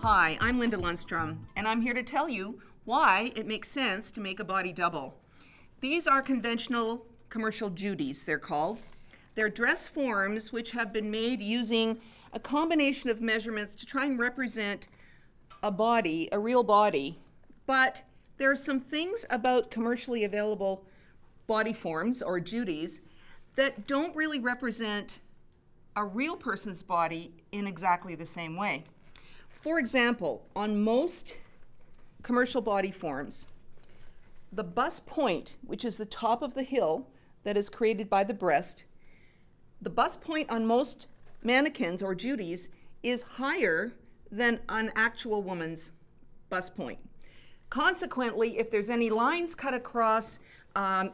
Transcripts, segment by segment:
Hi, I'm Linda Lundstrom, and I'm here to tell you why it makes sense to make a body double. These are conventional commercial Judies, they're called. They're dress forms which have been made using a combination of measurements to try and represent a body, a real body. But there are some things about commercially available body forms, or Judies, that don't really represent a real person's body in exactly the same way. For example, on most commercial body forms, the bust point, which is the top of the hill that is created by the breast, the bust point on most mannequins or Judies is higher than an actual woman's bust point. Consequently, if there's any lines cut across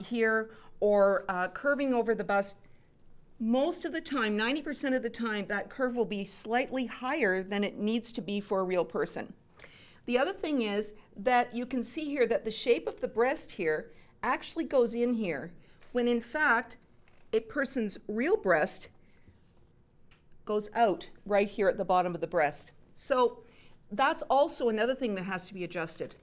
here or curving over the bust, most of the time, 90% of the time, that curve will be slightly higher than it needs to be for a real person. The other thing is that you can see here that the shape of the breast here actually goes in here, when in fact, a person's real breast goes out right here at the bottom of the breast. So that's also another thing that has to be adjusted.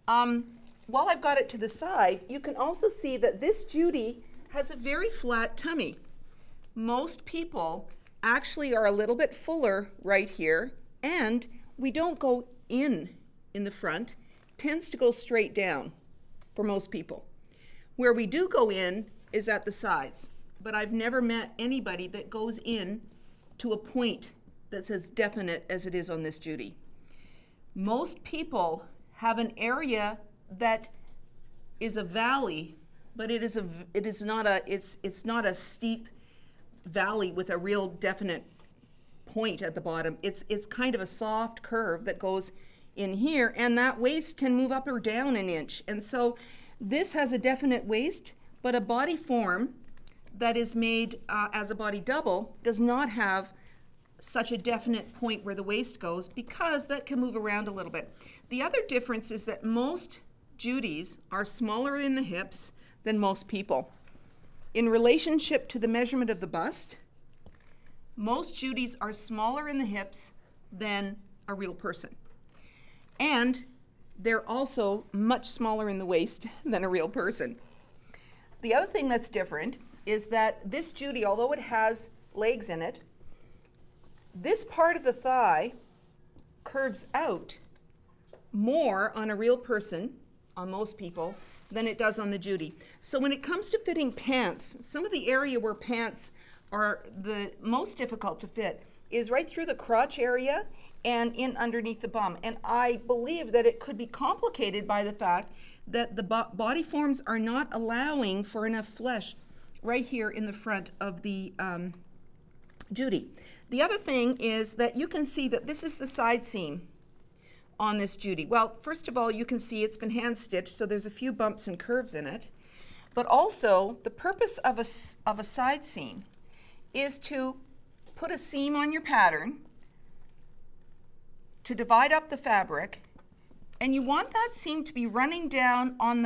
While I've got it to the side, you can also see that this Judy has a very flat tummy. Most people actually are a little bit fuller right here, and we don't go in the front. It tends to go straight down for most people. Where we do go in is at the sides, but I've never met anybody that goes in to a point that's as definite as it is on this Judy. Most people have an area that is a valley, but it's not a steep valley with a real definite point at the bottom. It's kind of a soft curve that goes in here, and that waist can move up or down an inch. And so this has a definite waist, but a body form that is made as a body double does not have such a definite point where the waist goes, because that can move around a little bit. The other difference is that most Judies are smaller in the hips than most people. In relationship to the measurement of the bust, most Judies are smaller in the hips than a real person. And they're also much smaller in the waist than a real person. The other thing that's different is that this Judy, although it has legs in it, this part of the thigh curves out more on a real person, on most people, than it does on the Judy. So when it comes to fitting pants, some of the area where pants are the most difficult to fit is right through the crotch area and in underneath the bum. And I believe that it could be complicated by the fact that the body forms are not allowing for enough flesh right here in the front of the Judy. The other thing is that you can see that this is the side seam on this Judy. Well, first of all, you can see it's been hand stitched, so there's a few bumps and curves in it. But also, the purpose of a side seam is to put a seam on your pattern to divide up the fabric, and you want that seam to be running down on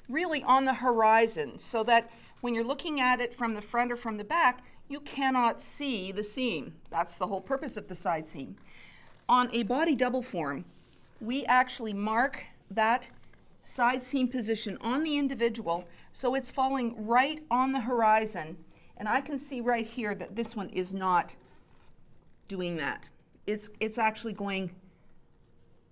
really on the horizon, so that when you're looking at it from the front or from the back, you cannot see the seam. That's the whole purpose of the side seam. On a body double form, we actually mark that side seam position on the individual so it's falling right on the horizon. And I can see right here that this one is not doing that. It's actually going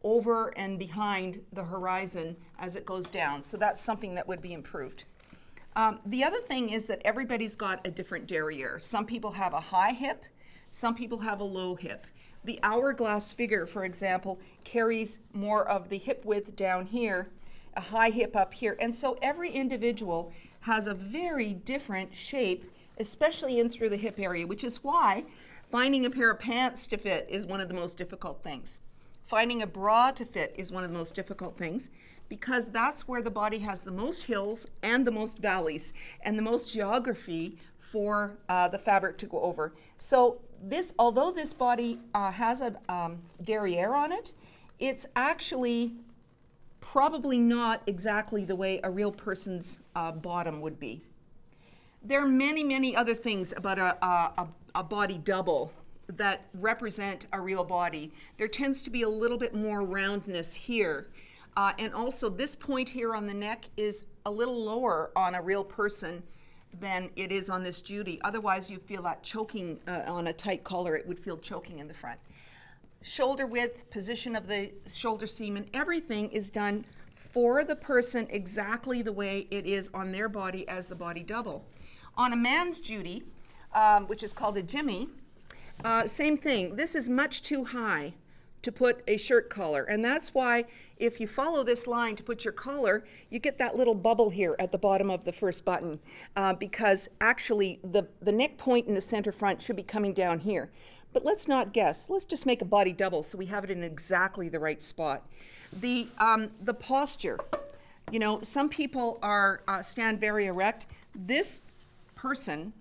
over and behind the horizon as it goes down. So that's something that would be improved. The other thing is that everybody's got a different derriere. Some people have a high hip, some people have a low hip. The hourglass figure, for example, carries more of the hip width down here, a high hip up here. And so every individual has a very different shape, especially in through the hip area, which is why finding a pair of pants to fit is one of the most difficult things. Finding a bra to fit is one of the most difficult things, because that's where the body has the most hills and the most valleys and the most geography for the fabric to go over. So this, although this body has a derriere on it, it's actually probably not exactly the way a real person's bottom would be. There are many, many other things about a body double that represent a real body. There tends to be a little bit more roundness here. And also this point here on the neck is a little lower on a real person than it is on this Judy. Otherwise you feel that choking on a tight collar, it would feel choking in the front. Shoulder width, position of the shoulder seam, and everything is done for the person exactly the way it is on their body as the body double. On a man's Judy, which is called a Jimmy, same thing. This is much too high to put a shirt collar, and that's why if you follow this line to put your collar, you get that little bubble here at the bottom of the first button, because actually the neck point in the center front should be coming down here. But let's not guess. Let's just make a body double so we have it in exactly the right spot. The posture, you know, some people stand very erect. This person,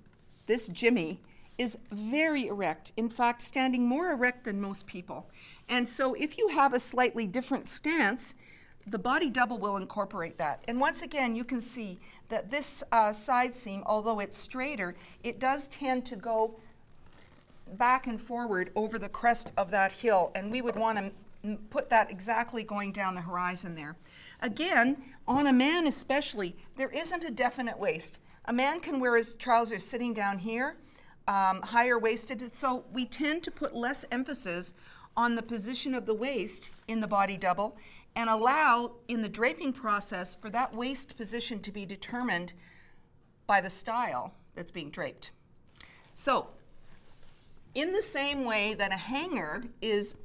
this Jimmy, is very erect. In fact, standing more erect than most people. And so if you have a slightly different stance, the body double will incorporate that. And once again, you can see that this side seam, although it's straighter, it does tend to go back and forward over the crest of that hill, and we would want to put that exactly going down the horizon there. Again, on a man especially, there isn't a definite waist. A man can wear his trousers sitting down here, higher waisted, so we tend to put less emphasis on the position of the waist in the body double and allow in the draping process for that waist position to be determined by the style that's being draped. So in the same way that a hanger is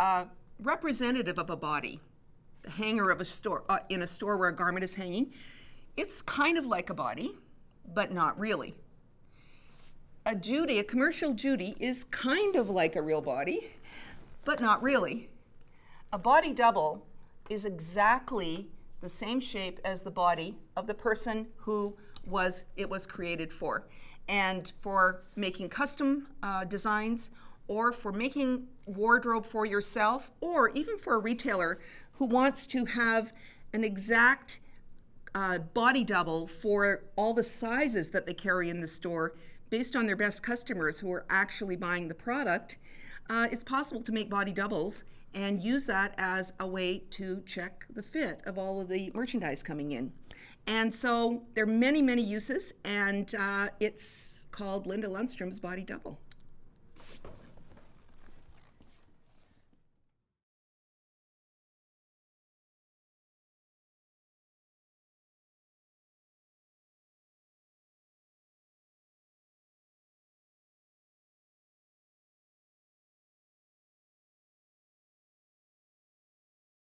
representative of a body, the hanger of a store, in a store where a garment is hanging, it's kind of like a body, but not really. A Judy, a commercial Judy, is kind of like a real body, but not really. A body double is exactly the same shape as the body of the person who it was created for. And for making custom designs, or for making wardrobe for yourself, or even for a retailer who wants to have an exact body double for all the sizes that they carry in the store based on their best customers who are actually buying the product, it's possible to make body doubles and use that as a way to check the fit of all of the merchandise coming in. And so there are many, many uses, and it's called Linda Lundstrom's Body Double.